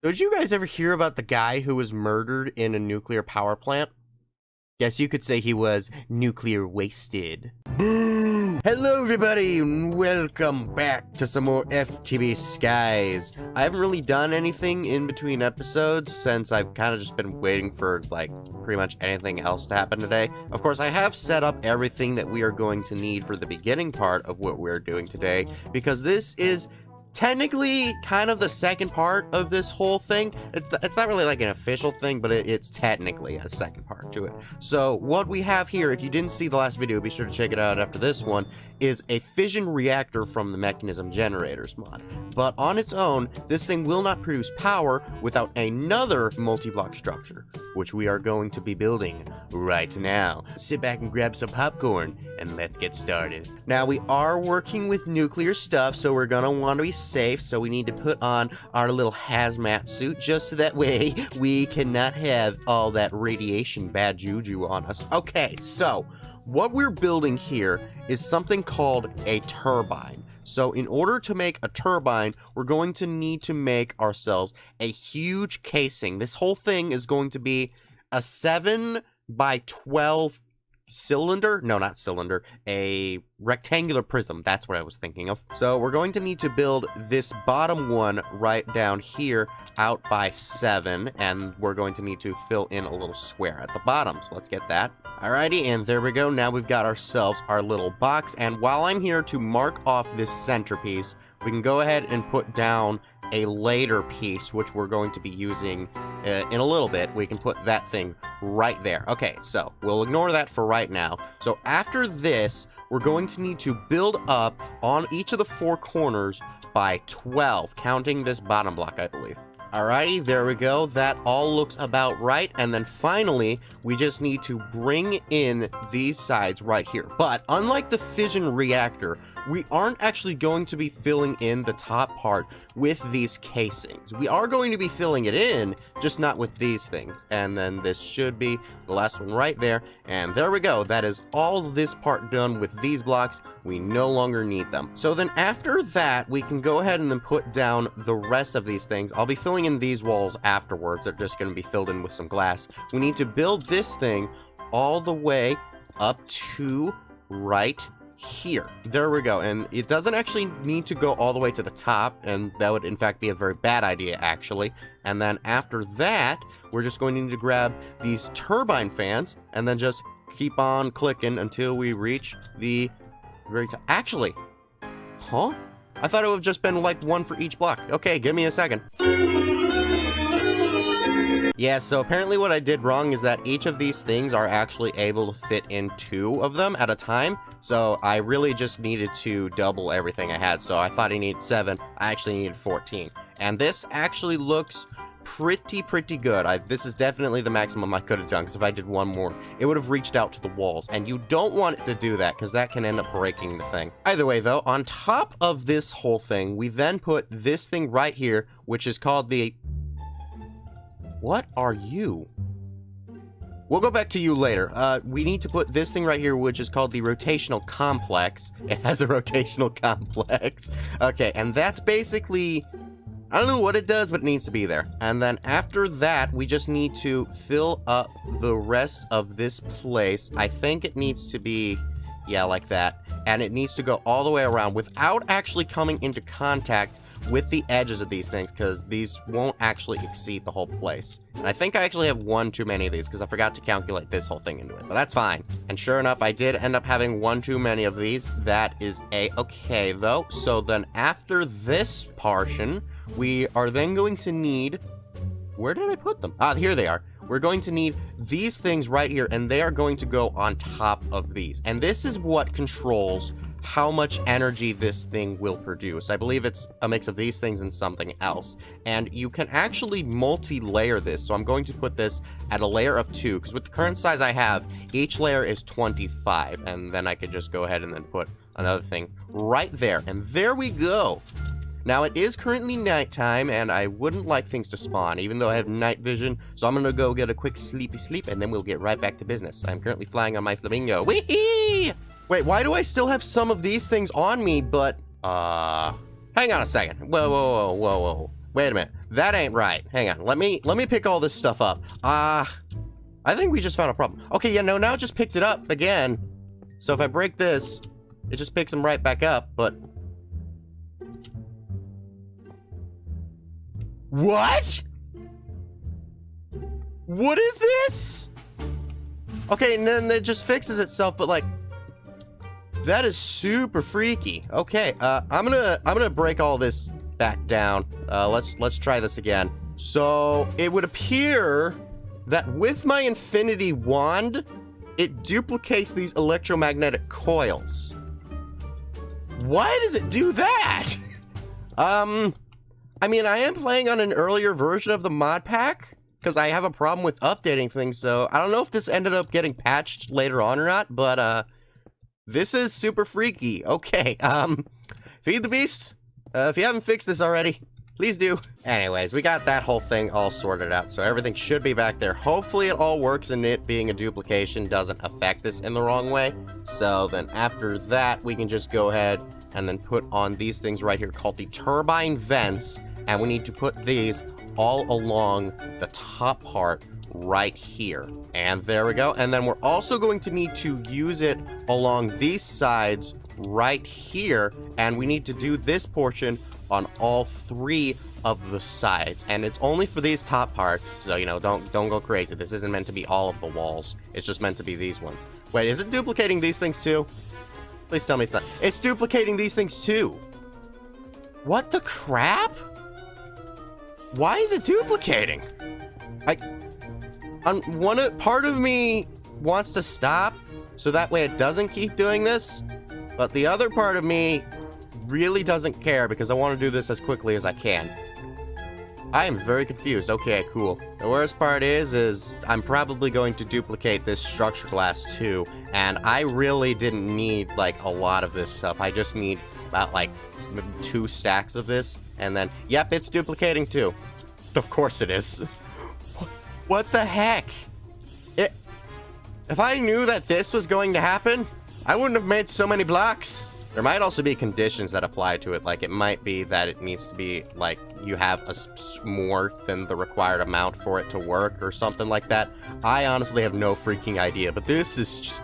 Did you guys ever hear about the guy who was murdered in a nuclear power plant? Guess you could say he was nuclear wasted. Boo! Hello everybody and welcome back to some more FTB Skies. I haven't really done anything in between episodes since I've kind of just been waiting for like pretty much anything else to happen today. Of course, I have set up everything that we are going to need for the beginning part of what we're doing today, because this is technically kind of the second part of this whole thing. It's not really like an official thing, but it's technically a second part to it. So what we have here, if you didn't see the last video, be sure to check it out after this one, is a fission reactor from the Mechanism Generators mod. But on its own, this thing will not produce power without another multi-block structure, which we are going to be building right now. Sit back and grab some popcorn and let's get started. Now, we are working with nuclear stuff, so we're gonna want to be safe, so we need to put on our little hazmat suit just so that way we cannot have all that radiation bad juju on us. Okay, so what we're building here is something called a turbine. So in order to make a turbine, we're going to need to make ourselves a huge casing. This whole thing is going to be a 7 by 12 cylinder, no, not cylinder, a rectangular prism. That's what I was thinking of. So we're going to need to build this bottom one right down here out by 7, and we're going to need to fill in a little square at the bottom. So let's get that. Alrighty, and there we go. Now we've got ourselves our little box, and while I'm here to mark off this centerpiece, we can go ahead and put down a later piece, which we're going to be using in a little bit. We can put that thing right there. Okay, so we'll ignore that for right now. So after this, we're going to need to build up on each of the 4 corners by 12, counting this bottom block, I believe. Alrighty, there we go. That all looks about right. And then finally, we just need to bring in these sides right here. But unlike the fission reactor, we aren't actually going to be filling in the top part with these casings. We are going to be filling it in, just not with these things. And then this should be the last one right there. And there we go. That is all this part done with these blocks. We no longer need them. So then after that, we can go ahead and then put down the rest of these things. I'll be filling in these walls afterwards. They're just going to be filled in with some glass. We need to build this thing all the way up to right here. There we go. And it doesn't actually need to go all the way to the top, and that would in fact be a very bad idea actually. And then after that, we're just going to need to grab these turbine fans and then just keep on clicking until we reach the very top. Actually, huh? I thought it would have just been like one for each block. Okay, give me a second. Yeah, so apparently what I did wrong is that each of these things are actually able to fit in 2 of them at a time. So I really just needed to double everything I had. So I thought I needed 7. I actually needed 14. And this actually looks pretty good. This is definitely the maximum I could have done, because if I did one more, it would have reached out to the walls. And you don't want it to do that, because that can end up breaking the thing. Either way, though, on top of this whole thing, we then put this thing right here, which is called the... What are you? We'll go back to you later. We need to put this thing right here, which is called the rotational complex. It has a rotational complex. Okay, and that's basically... I don't know what it does, but it needs to be there. And then after that, we just need to fill up the rest of this place. I think it needs to be, yeah, like that. And it needs to go all the way around without actually coming into contact with the edges of these things, because these won't actually exceed the whole place. And I think I actually have one too many of these, because I forgot to calculate this whole thing into it, but that's fine. And sure enough, I did end up having one too many of these. That is a-okay, though. So then after this portion, we are then going to need... Where did I put them? Ah, here they are. We're going to need these things right here, and they are going to go on top of these. And this is what controls how much energy this thing will produce. I believe it's a mix of these things and something else. And you can actually multi-layer this. So I'm going to put this at a layer of 2, because with the current size I have, each layer is 25. And then I could just go ahead and then put another thing right there. And there we go. Now, it is currently nighttime, and I wouldn't like things to spawn, even though I have night vision. So I'm gonna go get a quick sleepy sleep, and then we'll get right back to business. I'm currently flying on my flamingo. Whee! Wait, why do I still have some of these things on me, but, hang on a second. Whoa. Wait a minute. That ain't right. Hang on. Let me pick all this stuff up. I think we just found a problem. Okay, yeah, no, now it just picked it up again. So if I break this, it just picks them right back up, but... What? What is this? Okay, and then it just fixes itself, but like... That is super freaky. Okay, I'm gonna break all this back down. Let's try this again. So, it would appear that with my infinity wand, it duplicates these electromagnetic coils. Why does it do that? I mean, I am playing on an earlier version of the mod pack, because I have a problem with updating things, so I don't know if this ended up getting patched later on or not, but, this is super freaky. Okay, Feed the Beast, if you haven't fixed this already, please do. Anyways, we got that whole thing all sorted out, so everything should be back there. Hopefully it all works and it being a duplication doesn't affect this in the wrong way. So then after that, we can just go ahead and then put on these things right here called the turbine vents, and we need to put these all along the top part right here. And there we go. And then we're also going to need to use it along these sides right here, and we need to do this portion on all 3 of the sides, and it's only for these top parts, so you know, don't go crazy. This isn't meant to be all of the walls, it's just meant to be these ones. Wait, is it duplicating these things too? Please tell me it's not. It's duplicating these things too. What the crap? Why is it duplicating? Part of me wants to stop so that way it doesn't keep doing this, but the other part of me really doesn't care because I want to do this as quickly as I can. I am very confused. Okay, cool. The worst part is I'm probably going to duplicate this structure glass too, and I really didn't need like a lot of this stuff. I just need about like 2 stacks of this, and then, yep, it's duplicating too. Of course it is. What the heck? If I knew that this was going to happen, I wouldn't have made so many blocks. There might also be conditions that apply to it, like it might be that it needs to be, like, you have more than the required amount for it to work or something like that. I honestly have no freaking idea, but this is just...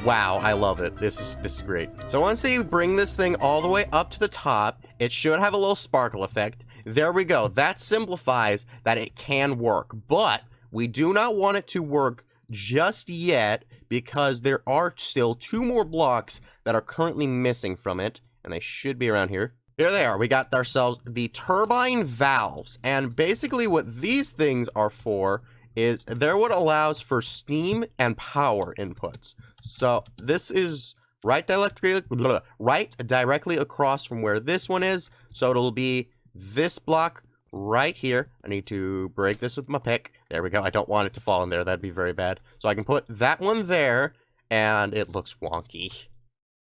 Wow, I love it. This is great. So once they bring this thing all the way up to the top, it should have a little sparkle effect. There we go. That simplifies that it can work, but we do not want it to work just yet because there are still 2 more blocks that are currently missing from it, and they should be around here. Here they are. We got ourselves the turbine valves, and basically what these things are for is they're what allows for steam and power inputs. So this is right directly across from where this one is, so it'll be this block right here. I need to break this with my pick. There we go. I don't want it to fall in there. That'd be very bad. So I can put that one there, and it looks wonky.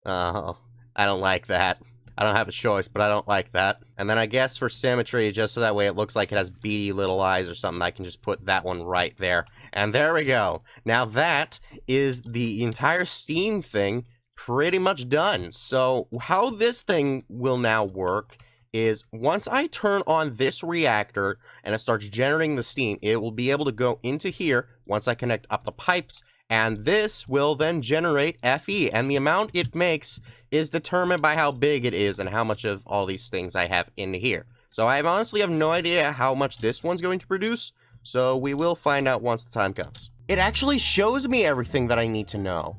Oh, I don't like that. I don't have a choice, but I don't like that. And then I guess for symmetry, just so that way it looks like it has beady little eyes or something, I can just put that one right there. And there we go. Now that is the entire steam thing pretty much done. So how this thing will now work is once I turn on this reactor and it starts generating the steam, it will be able to go into here once I connect up the pipes, and this will then generate FE, and the amount it makes is determined by how big it is and how much of all these things I have in here. So I honestly have no idea how much this one's going to produce, so we will find out once the time comes. It actually shows me everything that I need to know.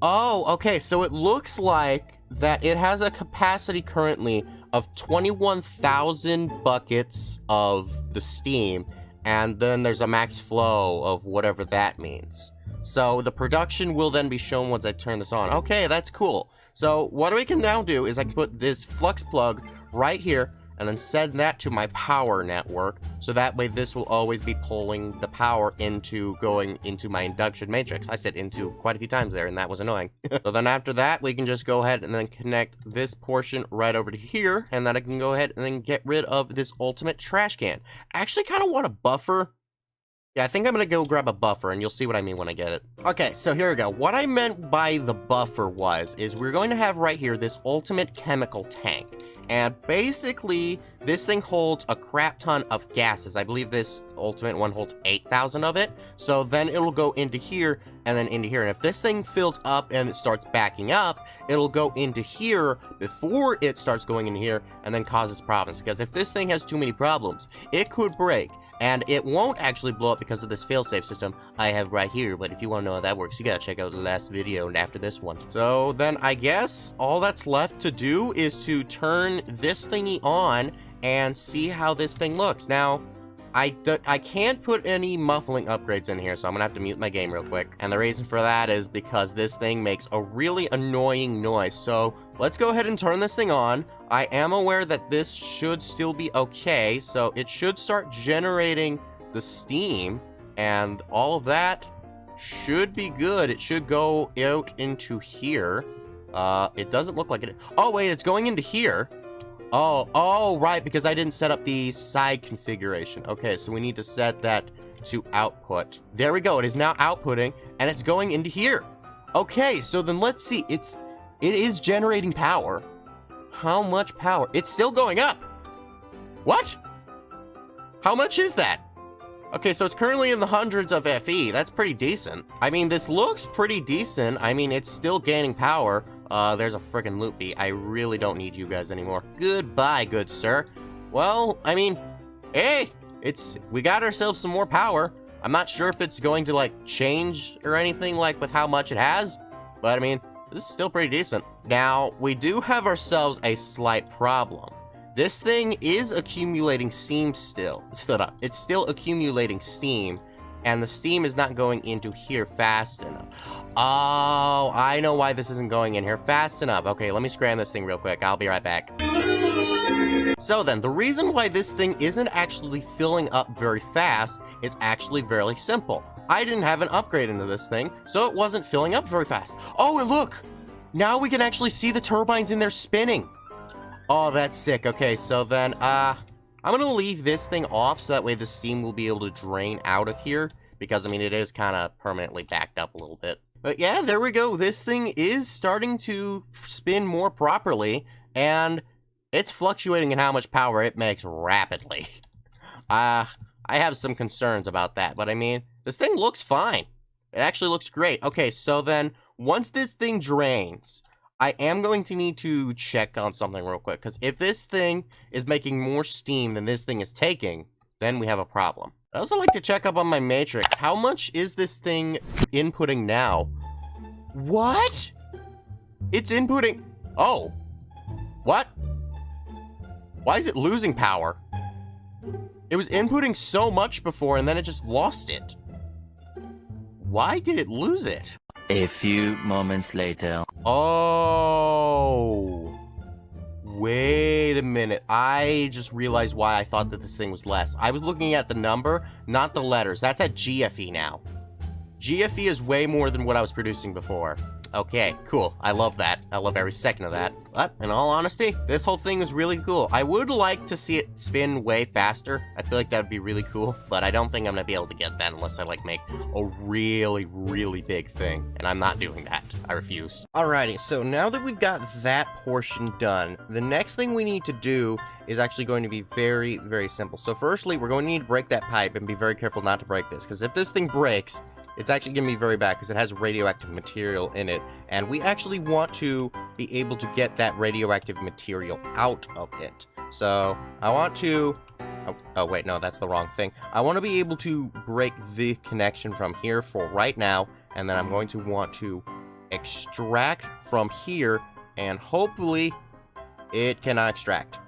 Oh, okay, so it looks like that it has a capacity currently of 21,000 buckets of the steam, and then there's a max flow of whatever that means. So the production will then be shown once I turn this on. Okay, that's cool. So what we can now do is I can put this flux plug right here and then send that to my power network, so that way this will always be pulling the power into going into my induction matrix. I said into quite a few times there, and that was annoying. So then after that, we can just go ahead and then connect this portion right over to here, and then I can go ahead and then get rid of this ultimate trash can. I actually kind of want a buffer. Yeah, I think I'm gonna go grab a buffer, and you'll see what I mean when I get it. Okay, so here we go. What I meant by the buffer is we're going to have right here this ultimate chemical tank. And basically, this thing holds a crap ton of gases. I believe this ultimate one holds 8,000 of it. So then it'll go into here and then into here. And if this thing fills up and it starts backing up, it'll go into here before it starts going in here and then causes problems. Because if this thing has too many problems, it could break. And it won't actually blow up because of this failsafe system I have right here. But if you want to know how that works, you gotta check out the last video after this one. So then I guess all that's left to do is to turn this thingy on and see how this thing looks. Now, I can't put any muffling upgrades in here, so I'm gonna have to mute my game real quick. And the reason for that is because this thing makes a really annoying noise. So let's go ahead and turn this thing on. I am aware that this should still be okay, so it should start generating the steam, and all of that should be good. It should go out into here. It doesn't look like it. Oh, wait, it's going into here. Oh, right, because I didn't set up the side configuration. Okay, so we need to set that to output. There we go. It is now outputting, and it's going into here. Okay, so then let's see. It is generating power. How much power? It's still going up. What? How much is that? Okay, so it's currently in the hundreds of FE. That's pretty decent. I mean, this looks pretty decent. I mean, it's still gaining power. There's a frickin' loopy. I really don't need you guys anymore. Goodbye, good sir. Well, I mean, hey, we got ourselves some more power. I'm not sure if it's going to, like, change or anything, like, with how much it has, but, I mean, this is still pretty decent. Now, we do have ourselves a slight problem. This thing is accumulating steam still. It's still accumulating steam, and the steam is not going into here fast enough. Oh, I know why this isn't going in here fast enough. Okay, let me scram this thing real quick. I'll be right back. So then, the reason why this thing isn't actually filling up very fast is actually very simple. I didn't have an upgrade into this thing, so it wasn't filling up very fast. Oh, and look! Now we can actually see the turbines in there spinning. Oh, that's sick. Okay, so then, I'm gonna leave this thing off so that way the steam will be able to drain out of here. Because, I mean, it is kind of permanently backed up a little bit. But yeah, there we go. This thing is starting to spin more properly. And it's fluctuating in how much power it makes rapidly. I have some concerns about that. But, I mean, this thing looks fine. It actually looks great. Okay, so then, once this thing drains, I am going to need to check on something real quick. Because if this thing is making more steam than this thing is taking, then we have a problem. I also like to check up on my matrix. How much is this thing inputting now? What? It's inputting... Oh. What? Why is it losing power? It was inputting so much before and then it just lost it. Why did it lose it? A few moments later. Oh. Wait a minute. I just realized why I thought that this thing was less. I was looking at the number, not the letters. That's at GFE now. GFE is way more than what I was producing before. Okay, cool. I love that. I love every second of that. But, in all honesty, this whole thing is really cool. I would like to see it spin way faster. I feel like that would be really cool, but I don't think I'm gonna be able to get that unless I, like, make a really, really big thing. And I'm not doing that. I refuse. Alrighty, so now that we've got that portion done, the next thing we need to do is actually going to be very, very simple. So firstly, we're going to need to break that pipe and be very careful not to break this, because if this thing breaks, it's actually going to be very bad because it has radioactive material in it, and we actually want to be able to get that radioactive material out of it. So, I want to... Oh, wait, no, that's the wrong thing. I want to be able to break the connection from here for right now, and then I'm going to want to extract from here, and hopefully it cannot extract.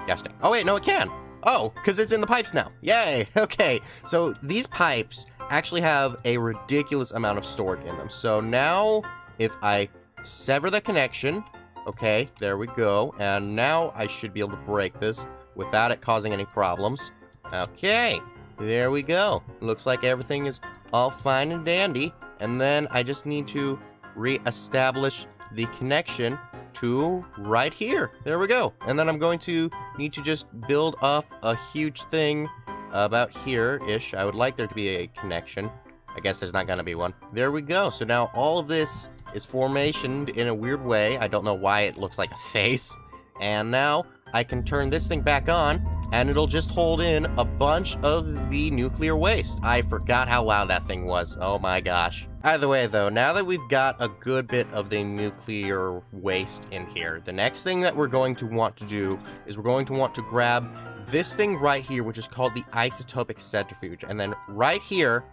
Gosh dang. Oh, wait, no, it can! Oh, because it's in the pipes now. Yay! Okay, so these pipes actually have a ridiculous amount of storage in them. So now, if I sever the connection, okay, there we go. And now I should be able to break this without it causing any problems. Okay, there we go. Looks like everything is all fine and dandy. And then I just need to re-establish the connection to right here. There we go. And then I'm going to need to just build off a huge thing about here-ish. I would like there to be a connection. I guess there's not gonna be one. There we go. So now all of this is formationed in a weird way. I don't know why it looks like a face. And now I can turn this thing back on, and it'll just hold in a bunch of the nuclear waste. I forgot how loud that thing was. Oh my gosh. Either way, though, now that we've got a good bit of the nuclear waste in here, the next thing that we're going to want to do is we're going to want to grab this thing right here, which is called the isotopic centrifuge. And then right here,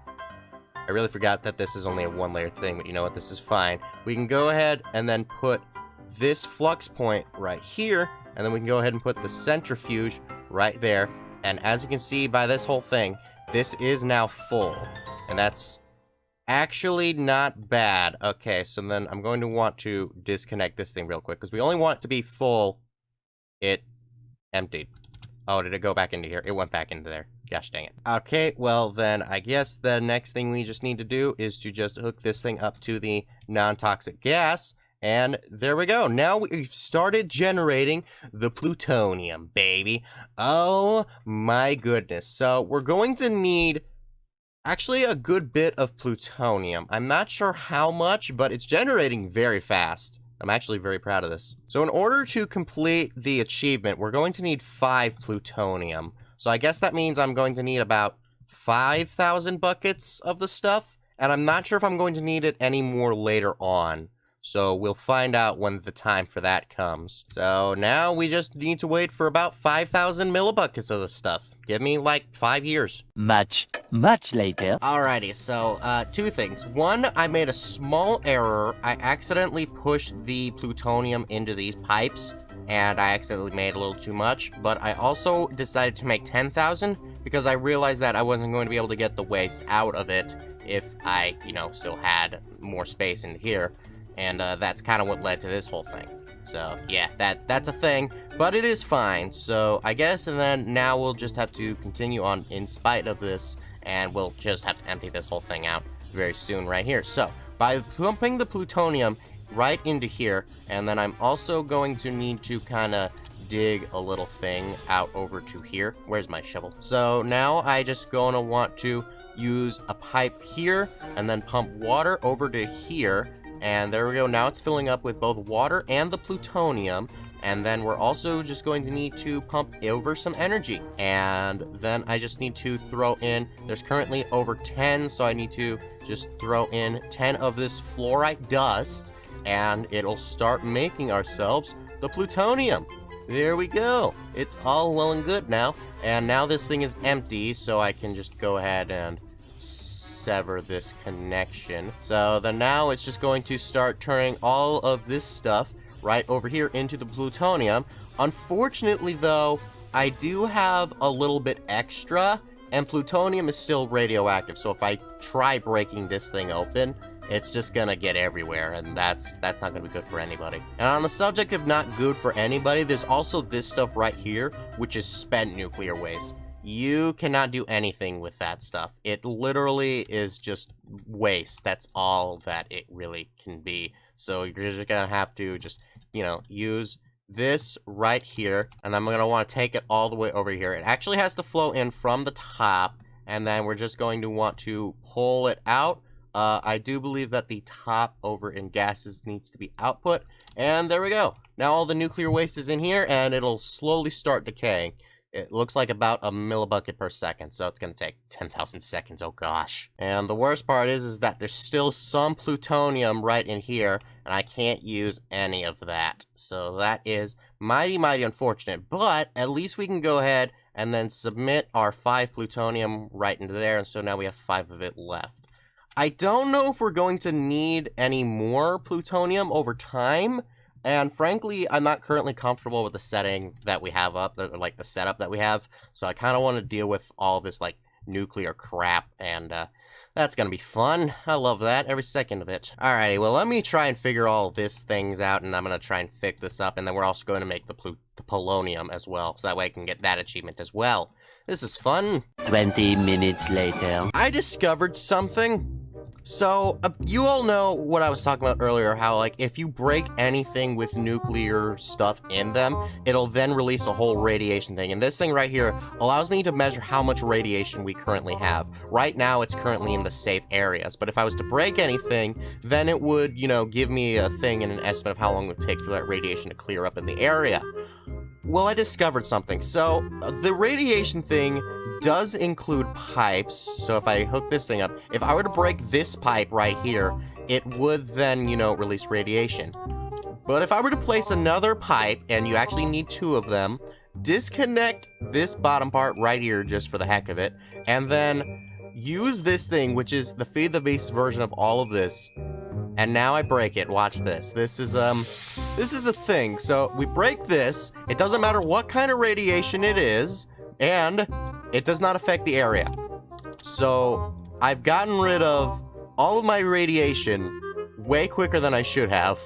I really forgot that this is only a one-layer thing, but you know what? This is fine. We can go ahead and then put this flux point right here, and then we can go ahead and put the centrifuge right there. And as you can see by this whole thing, this is now full. And that's actually not bad. Okay, so then I'm going to want to disconnect this thing real quick, because we only want it to be full. It emptied. Oh, did it go back into here? It went back into there. Gosh dang it. Okay, well then, I guess the next thing we just need to do is to just hook this thing up to the non-toxic gas. And there we go. Now we've started generating the plutonium, baby. Oh my goodness. So we're going to need actually a good bit of plutonium. I'm not sure how much, but it's generating very fast. I'm actually very proud of this. So in order to complete the achievement, we're going to need 5 plutonium. So I guess that means I'm going to need about 5,000 buckets of the stuff. And I'm not sure if I'm going to need it any more later on. So we'll find out when the time for that comes. So now we just need to wait for about 5,000 millibuckets of the stuff. Give me like 5 years. Much later. Alrighty, so 2 things. One, I made a small error. I accidentally pushed the plutonium into these pipes, and I accidentally made a little too much. But I also decided to make 10,000 because I realized that I wasn't going to be able to get the waste out of it if I, still had more space in here. And that's kind of what led to this whole thing. So yeah, that's a thing, but it is fine. So I guess, and then now we'll just have to continue on in spite of this, and we'll just have to empty this whole thing out very soon right here. So by pumping the plutonium right into here, and then I'm also going to need to kind of dig a little thing out over to here. Where's my shovel? So now I just gonna want to use a pipe here and then pump water over to here. And there we go. Now it's filling up with both water and the plutonium. And then we're also just going to need to pump over some energy. And then I just need to throw in, there's currently over 10, so I need to just throw in 10 of this fluorite dust, and it'll start making ourselves the plutonium. There we go. It's all well and good now. And now this thing is empty, so I can just go ahead and sever this connection. So then now it's just going to start turning all of this stuff right over here into the plutonium. Unfortunately though, I do have a little bit extra, and plutonium is still radioactive, so if I try breaking this thing open, it's just gonna get everywhere, and that's not gonna be good for anybody. And on the subject of not good for anybody, there's also this stuff right here, which is spent nuclear waste. You cannot do anything with that stuff. It literally is just waste. That's all that it really can be. So you're just gonna have to just, use this right here, and I'm gonna want to take it all the way over here. It actually has to flow in from the top, and then we're just going to want to pull it out. I do believe that the top over in gases needs to be output, and there we go. Now all the nuclear waste is in here, and it'll slowly start decaying. It looks like about a millibucket per second, so it's going to take 10,000 seconds, oh gosh. And the worst part is that there's still some plutonium right in here, and I can't use any of that. So that is mighty, mighty unfortunate, but at least we can go ahead and then submit our 5 plutonium right into there, and so now we have 5 of it left. I don't know if we're going to need any more plutonium over time. And frankly, I'm not currently comfortable with the setting that we have up, like the setup that we have. So I kind of want to deal with all this like nuclear crap, and that's going to be fun. I love that, every second of it. Alrighty, well, let me try and figure all this things out, and I'm going to try and fix this up, and then we're also going to make the polonium as well, so that way I can get that achievement as well. This is fun. 20 minutes later. I discovered something. So, you all know what I was talking about earlier, how, like, if you break anything with nuclear stuff in them, it'll then release a whole radiation thing. And this thing right here allows me to measure how much radiation we currently have. Right now, it's currently in the safe areas, but if I was to break anything, then it would, give me a thing and an estimate of how long it would take for that radiation to clear up in the area. well, I discovered something. So, the radiation thing does include pipes. So if I hook this thing up, if I were to break this pipe right here, it would then, you know, release radiation. But if I were to place another pipe, and you actually need 2 of them, disconnect this bottom part right here just for the heck of it, and then use this thing, which is the Feed the Beast version of all of this. And now I break it. Watch this. This is a thing. So we break this. It doesn't matter what kind of radiation it is, and it does not affect the area. So I've gotten rid of all of my radiation way quicker than I should have,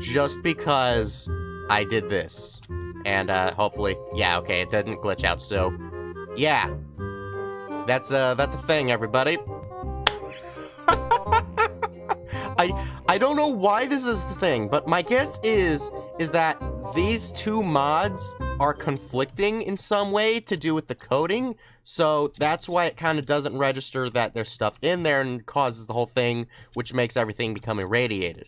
just because I did this. And hopefully, yeah, okay, it didn't glitch out. So yeah, that's a thing, everybody. I don't know why this is the thing, but my guess is that these 2 mods are conflicting in some way to do with the coding, so that's why it kind of doesn't register that there's stuff in there and causes the whole thing, which makes everything become irradiated.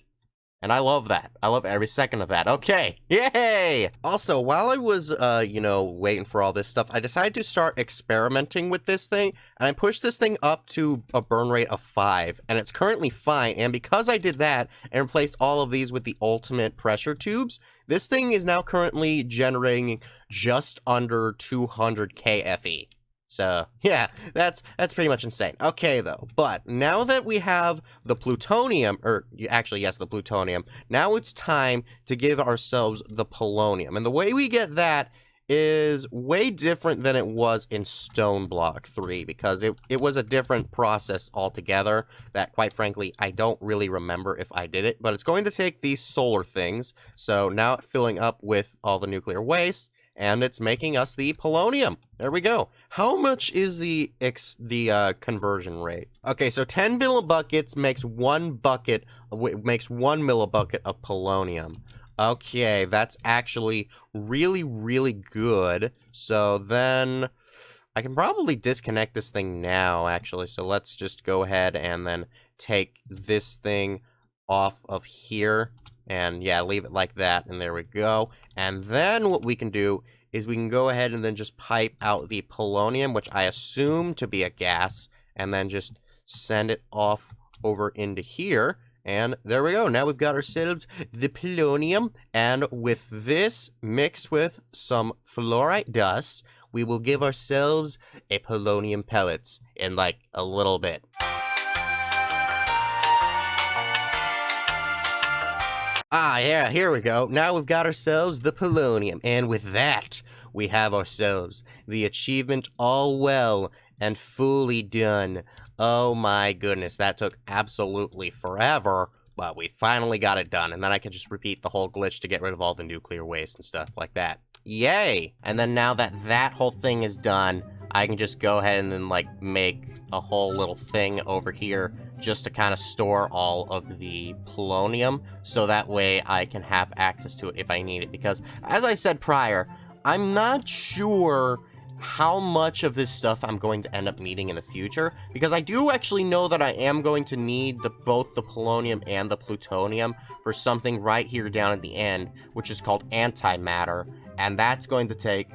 And I love that. I love every second of that. Okay, yay! Also, while I was, you know, waiting for all this stuff, I decided to start experimenting with this thing, and I pushed this thing up to a burn rate of 5, and it's currently fine, and because I did that, and replaced all of these with the ultimate pressure tubes, this thing is now currently generating just under 200k FE. So, yeah, that's pretty much insane. Okay, though, but now that we have the plutonium, or actually, yes, the plutonium, now it's time to give ourselves the polonium. And the way we get that is way different than it was in Stone Block 3, because it was a different process altogether that, quite frankly, I don't really remember if I did it, but it's going to take these solar things, so now it's filling up with all the nuclear waste, and it's making us the polonium. There we go. How much is the conversion rate? Okay, so 10 millibuckets makes 1 bucket, makes 1 millibucket of polonium. Okay, that's actually really, really good. So then I can probably disconnect this thing now, actually. So let's just go ahead and then take this thing off of here. And yeah, leave it like that, and there we go. And then what we can do is we can go ahead and then just pipe out the polonium, which I assume to be a gas, and then just send it off over into here. And there we go. Now we've got ourselves the polonium, and with this mixed with some fluorite dust, we will give ourselves a polonium pellets in like a little bit. Ah, yeah, here we go. Now we've got ourselves the polonium, and with that, we have ourselves the achievement all well and fully done. Oh my goodness, that took absolutely forever, but we finally got it done, and then I can just repeat the whole glitch to get rid of all the nuclear waste and stuff like that. Yay! And then now that that whole thing is done, I can just go ahead and then, like, make a whole little thing over here just to kind of store all of the polonium, so that way I can have access to it if I need it, because, as I said prior, I'm not sure how much of this stuff I'm going to end up needing in the future, because I do actually know that I am going to need both the polonium and the plutonium for something right here down at the end, which is called antimatter, and that's going to take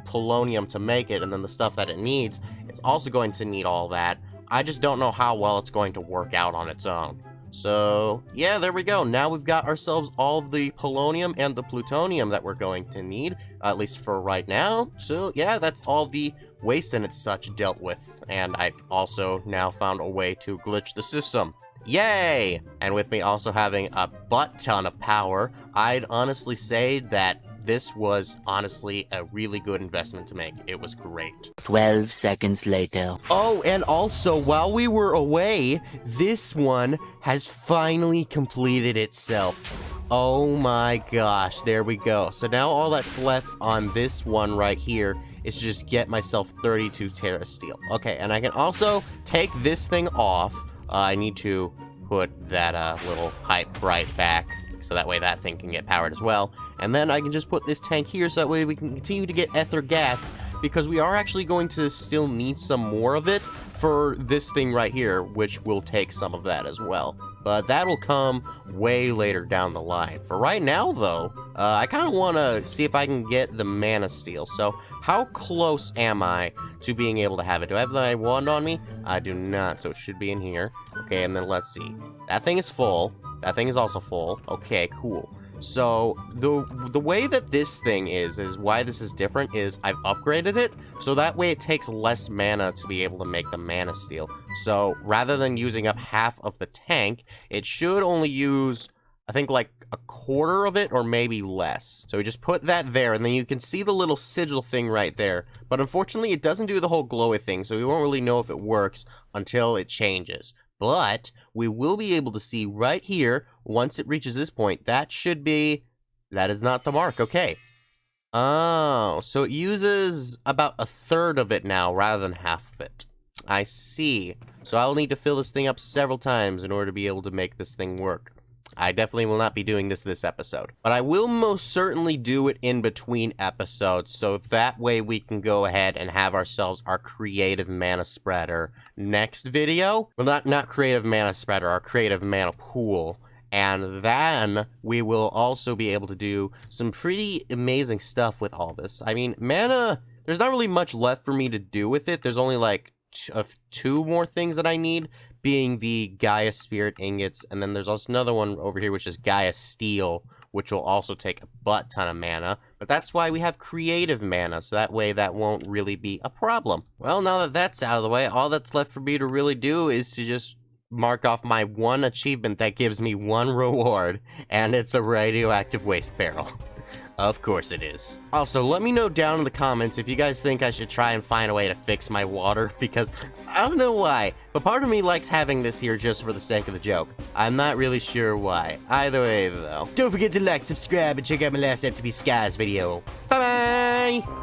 polonium to make it, and then the stuff that it needs, it's also going to need all that. I just don't know how well it's going to work out on its own. So, yeah, there we go. Now we've got ourselves all the polonium and the plutonium that we're going to need, at least for right now. So, yeah, that's all the waste and such dealt with. And I've also now found a way to glitch the system. Yay! And with me also having a butt ton of power, I'd honestly say that this was honestly a really good investment to make. It was great. 12 seconds later. Oh, and also, while we were away, this one has finally completed itself. Oh my gosh, there we go. So now all that's left on this one right here is to just get myself 32 Terra Steel. Okay, and I can also take this thing off. I need to put that little pipe right back, so that way that thing can get powered as well. And then I can just put this tank here so that way we can continue to get ether gas, because we are actually going to still need some more of it for this thing right here, which will take some of that as well. but that'll come way later down the line. For right now, though, I kind of want to see if I can get the mana steel. So how close am I to being able to have it? Do I have my wand on me? I do not, so it should be in here. Okay, and then let's see. That thing is full. That thing is also full. Okay, cool. So the way that this thing is why this is different is I've upgraded it, so that way it takes less mana to be able to make the mana steel. So rather than using up half of the tank, it should only use, I think, like a quarter of it or maybe less. So we just put that there, and then you can see the little sigil thing right there. But unfortunately, it doesn't do the whole glowy thing, so we won't really know if it works until it changes. But we will be able to see right here, once it reaches this point, that is not the mark, okay. Oh, so it uses about a third of it now, rather than half of it. I see. So I'll need to fill this thing up several times in order to be able to make this thing work. I definitely will not be doing this episode. But I will most certainly do it in between episodes, so that way we can go ahead and have ourselves our creative mana spreader next video. Well, not creative mana spreader, our creative mana pool. And then we will also be able to do some pretty amazing stuff with all this. I mean, mana, there's not really much left for me to do with it. There's only like two more things that I need, being the Gaia Spirit Ingots, and then there's also another one over here, which is Gaia Steel, which will also take a butt ton of mana. But that's why we have creative mana, so that way that won't really be a problem. Well, now that that's out of the way, all that's left for me to really do is to just mark off my one achievement that gives me one reward, and it's a radioactive waste barrel. Of course it is. Also, let me know down in the comments if you guys think I should try and find a way to fix my water, because I don't know why, but part of me likes having this here just for the sake of the joke. I'm not really sure why. Either way, though. Don't forget to like, subscribe, and check out my last FTB Skies video. Bye-bye!